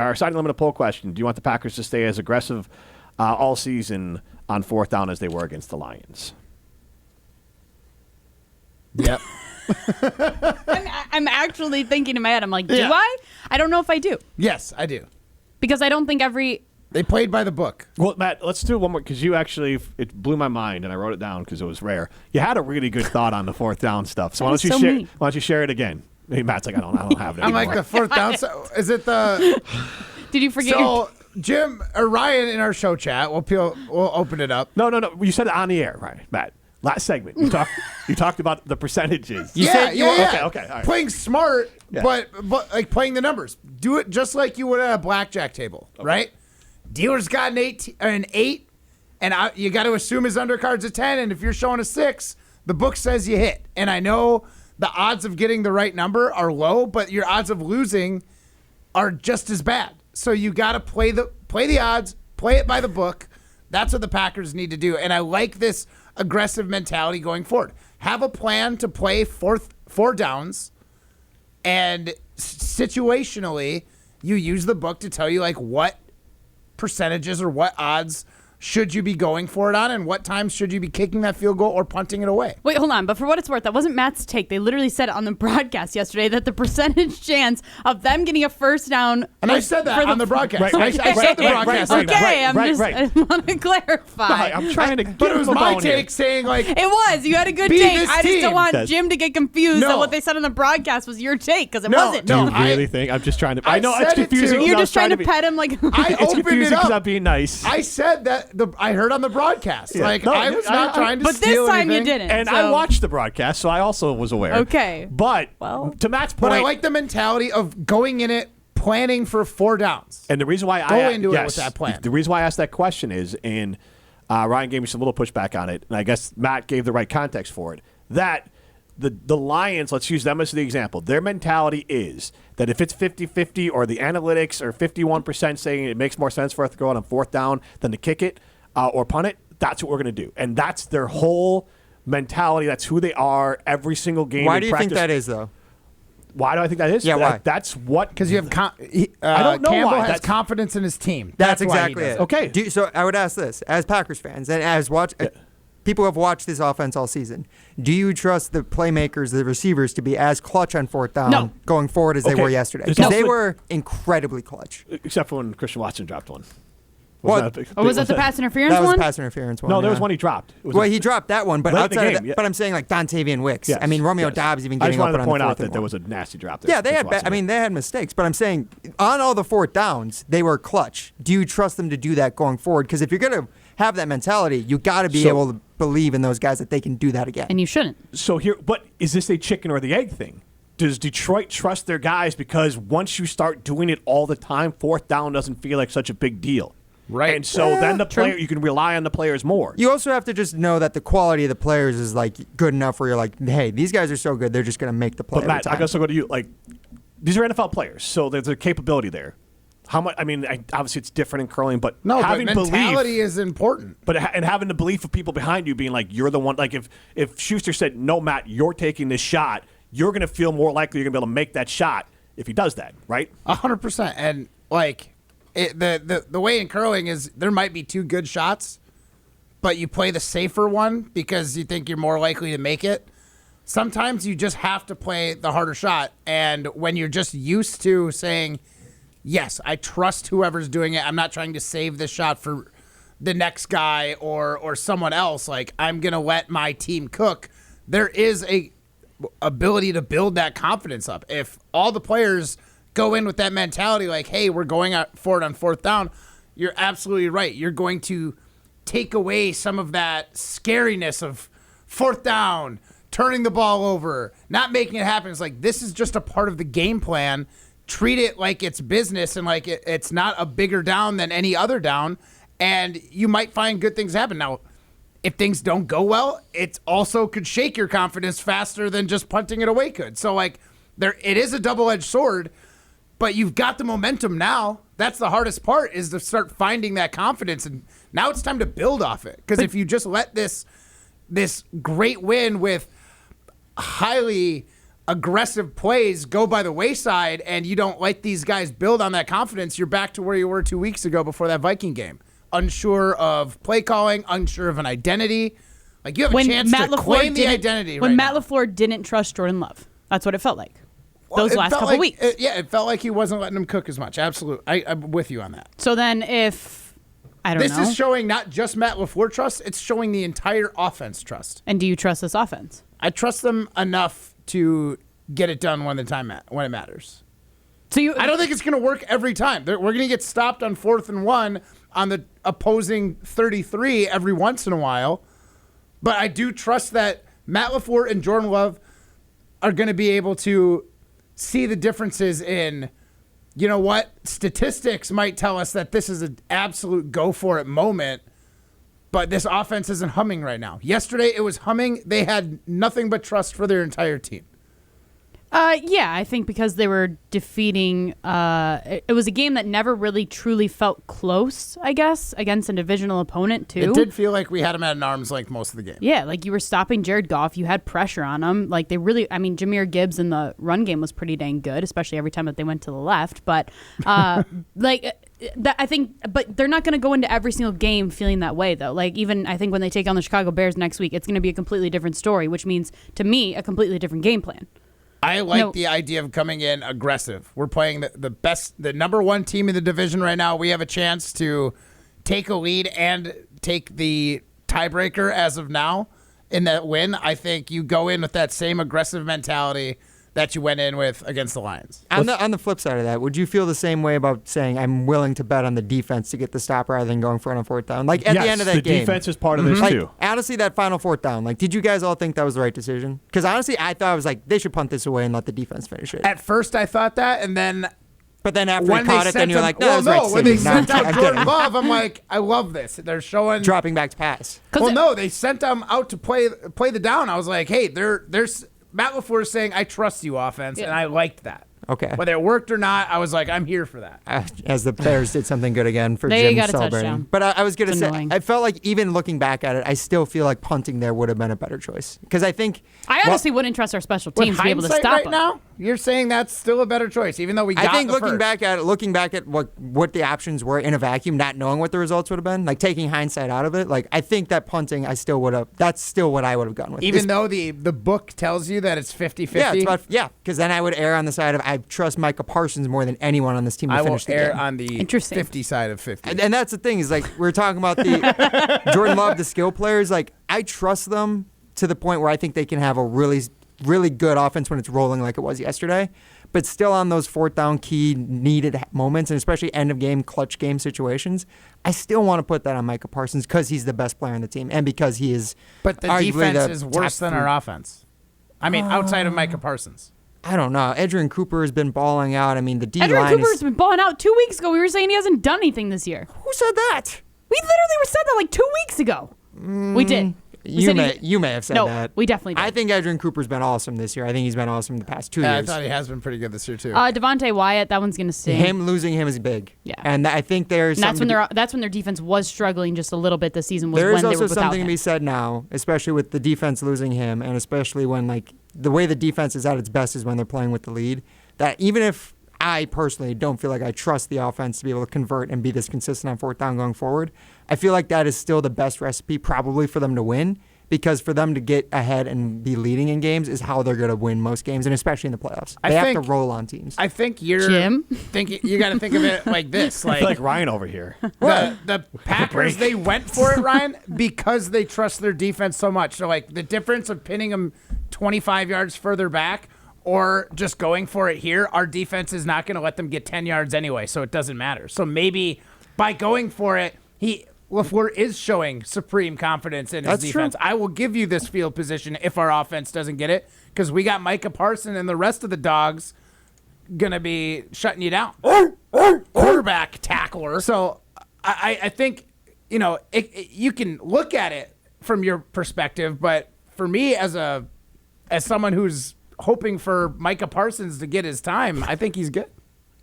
Our signing limit poll question: do you want the Packers to stay as aggressive all season on fourth down as they were against the Lions? Yep. I'm actually thinking in my head, I'm like, do I? I don't know if I do. Yes, I do. Because I don't think They played by the book. Well, Matt, let's do one more because you actually, it blew my mind and I wrote it down because it was rare. You had a really good thought on the fourth down stuff. So why don't you share it again? Hey, Matt's like, I don't have it anymore. I'm like, the fourth down. So is it the? Did you forget? So Jim or Ryan in our show chat, we'll open it up. No. You said it on the air, right, Matt? Last segment, you talked about the percentages. Yeah. Okay, all right. Playing smart, but like playing the numbers. Do it just like you would at a blackjack table, right? Dealer's got an 8, and you got to assume his undercard's a 10, and if you're showing a 6, the book says you hit. And I know the odds of getting the right number are low, but your odds of losing are just as bad. So you got to play the odds, play it by the book. That's what the Packers need to do. And I like this aggressive mentality going forward. Have a plan to play four downs, and situationally, you use the book to tell you like what percentages or what odds should you be going for it on, and what times should you be kicking that field goal or punting it away? Wait, hold on. But for what it's worth, that wasn't Matt's take. They literally said it on the broadcast yesterday that the percentage chance of them getting a first down. And I said that on the broadcast. I said the broadcast. Okay, I want to clarify. I'm trying to. But it was my take saying like it was. You had a good Be take. this I just team. don't want Jim to get confused No. that what they said on the broadcast was your take because it wasn't. Do No, you really think? I'm just trying to. I I know said it's it confusing. too. You're just trying to pet him like. I It's opened confusing it because up. I'm being nice. I said that I heard on the broadcast. Yeah. Like No, I was not trying to But steal this time anything. you didn't. And so. I watched the broadcast, so I also was aware. Okay. But Well. to Matt's point, But I like the mentality of going in it, planning for 4 downs. and the reason why Go into it with that plan. The reason why I asked that question is, and Ryan gave me some little pushback on it, and I guess Matt gave the right context for it. That the Lions, let's use them as the example. Their mentality is that if it's 50-50 or the analytics are 51% saying it makes more sense for us to go out on fourth down than to kick it or punt it, that's what we're going to do. And that's their whole mentality. That's who they are every single game. Why do you think that is, though? Why do I think that is? Yeah, why? That's what. Because you have I don't know Campbell why. has confidence in his team. That's why he exactly does it. Okay. So I would ask this: as Packers fans and as people who have watched this offense all season, do you trust the playmakers, the receivers, to be as clutch on fourth down going forward as they were yesterday? Because they were incredibly clutch. Except for when Christian Watson dropped one. What? Was that the pass interference That was one? pass interference one. No, there was yeah. one he dropped. It was Well, he dropped that one, but Late in the outside of game, that, yeah. but I'm saying like Dontavian Wicks. Yes, I mean, Romeo yes. Dobbs even I getting just wanted open to on the point out fourth that and there one. was a nasty drop there. Yeah, they Chris had. Watson I mean, they had mistakes, but I'm saying on all the fourth downs, they were clutch. Do you trust them to do that going forward? Because if you're going to have that mentality, you got to be able to believe in those guys that they can do that again. And you shouldn't. So here, but is this a chicken or the egg thing? Does Detroit trust their guys because once you start doing it all the time, fourth down doesn't feel like such a big deal? Right. And so then the player, you can rely on the players more. You also have to just know that the quality of the players is like good enough where you're like, hey, these guys are so good, they're just going to make the play. But Matt, I guess I'll go to you. Like, these are NFL players, so there's a capability there. How much? I mean, obviously it's different in curling, but having mentality belief is important. But and having the belief of people behind you being like, you're the one. Like if Schuster said, no, Matt, you're taking this shot, you're going to feel more likely you're going to be able to make that shot if he does that, right? 100%. And like the way in curling is there might be 2 good shots, but you play the safer one because you think you're more likely to make it. Sometimes you just have to play the harder shot. And when you're just used to saying, yes, I trust whoever's doing it, I'm not trying to save this shot for the next guy or someone else. Like, I'm going to let my team cook. There is a ability to build that confidence up. If all the players go in with that mentality like, hey, we're going for it on fourth down, you're absolutely right. You're going to take away some of that scariness of fourth down, turning the ball over, not making it happen. It's like, this is just a part of the game plan. Treat it like it's business and like it's not a bigger down than any other down, and you might find good things happen. Now, if things don't go well, it also could shake your confidence faster than just punting it away could. So, like, it is a double-edged sword, but you've got the momentum now. That's the hardest part, is to start finding that confidence, and now it's time to build off it. Because if you just let this great win with highly aggressive plays go by the wayside and you don't let these guys build on that confidence, you're back to where you were 2 weeks ago before that Viking game. Unsure of play calling, unsure of an identity. Like, you have a chance to claim the identity right now. When Matt LaFleur didn't trust Jordan Love. That's what it felt like. Those last couple weeks. It felt like he wasn't letting him cook as much. Absolutely. I'm with you on that. So then This is showing not just Matt LaFleur trust, it's showing the entire offense trust. And do you trust this offense? I trust them enough to get it done when it matters. So I don't think it's going to work every time. We're going to get stopped on 4th and 1 on the opposing 33 every once in a while. But I do trust that Matt LaFleur and Jordan Love are going to be able to see the differences in, you know what, statistics might tell us that this is an absolute go-for-it moment, but this offense isn't humming right now. Yesterday it was humming. They had nothing but trust for their entire team. Yeah, I think because they were defeating, it was a game that never really truly felt close, I guess, against a divisional opponent, too. It did feel like we had him at an arm's length most of the game. Yeah, like you were stopping Jared Goff. You had pressure on him. Like Jahmyr Gibbs in the run game was pretty dang good, especially every time that they went to the left. But, I think, but they're not going to go into every single game feeling that way, though. Like, even I think when they take on the Chicago Bears next week, it's going to be a completely different story, which means, to me, a completely different game plan. I like the idea of coming in aggressive. We're playing the number one team in the division right now. We have a chance to take a lead and take the tiebreaker as of now in that win. I think you go in with that same aggressive mentality that you went in with against the Lions. On the flip side of that, would you feel the same way about saying I'm willing to bet on the defense to get the stop rather than going for it on 4th down? Like, at the end of that game. the defense is part of this, too. Honestly, that final 4th down, like, did you guys all think that was the right decision? Because honestly, I thought it was like, they should punt this away and let the defense finish it. At first, I thought that, and then... But then after you caught it, then you're like, no, well, that was right when they decision. sent out Jordan Love, I'm like, I love this. They're showing... Dropping back to pass. Well, no, they sent them out to play the down. I was like, hey, there's... Matt LaFleur is saying, I trust you, offense, and I liked that. Okay. Whether it worked or not, I was like, I'm here for that. As the Bears did something good again for They Jim got a celebrating. touchdown. But I was going to say, annoying. I felt like even looking back at it, I still feel like punting there would have been a better choice. Because I think... I honestly wouldn't trust our special teams to be able to stop right them. now, you're saying that's still a better choice, even though we got I think the looking first. back at what the options were in a vacuum, not knowing what the results would have been, like taking hindsight out of it, like I think that punting, that's still what I would have gone with. Even though the book tells you that it's 50-50? Yeah, because then I would err on the side of I trust Micah Parsons more than anyone on this team to I will finish the err game. on the 50 side of 50. And that's the thing is like we're talking about the Jordan Love, the skill players. Like I trust them to the point where I think they can have a really, really good offense when it's rolling like it was yesterday. But still on those 4th down key needed moments and especially end of game, clutch game situations, I still want to put that on Micah Parsons because he's the best player on the team and because he is. But the defense is worse than our offense. I mean, outside of Micah Parsons. I don't know. Adrian Cooper has been balling out. I mean, the D-line Adrian Cooper's been balling out 2 weeks ago. We were saying he hasn't done anything this year. Who said that? We literally said that like 2 weeks ago. We did. You may have said that. No, we definitely did. I think Adrian Cooper's been awesome this year. I think he's been awesome the past 2 years. I thought he has been pretty good this year, too. Devontae Wyatt, that one's going to sting. Losing him is big. Yeah. And I think there's and that's when their defense was struggling just a little bit this season. Was there when is they also were without something him. to be said now, especially with the defense losing him, and especially when like the way the defense is at its best is when they're playing with the lead. That even if I personally don't feel like I trust the offense to be able to convert and be this consistent on 4th down going forward, I feel like that is still the best recipe probably for them to win. Because for them to get ahead and be leading in games is how they're going to win most games, and especially in the playoffs. They have to roll on teams. I think you're thinking you got to think of it like this. I feel like Ryan over here. The Packers, they went for it, Ryan, because they trust their defense so much. So, like, the difference of pinning them 25 yards further back or just going for it here, our defense is not going to let them get 10 yards anyway, so it doesn't matter. So maybe by going for it, LaFleur is showing supreme confidence in his defense. True. I will give you this field position if our offense doesn't get it because we got Micah Parsons and the rest of the dogs going to be shutting you down. Quarterback tackler. So I think, you can look at it from your perspective, but for me as someone who's hoping for Micah Parsons to get his time, I think he's good.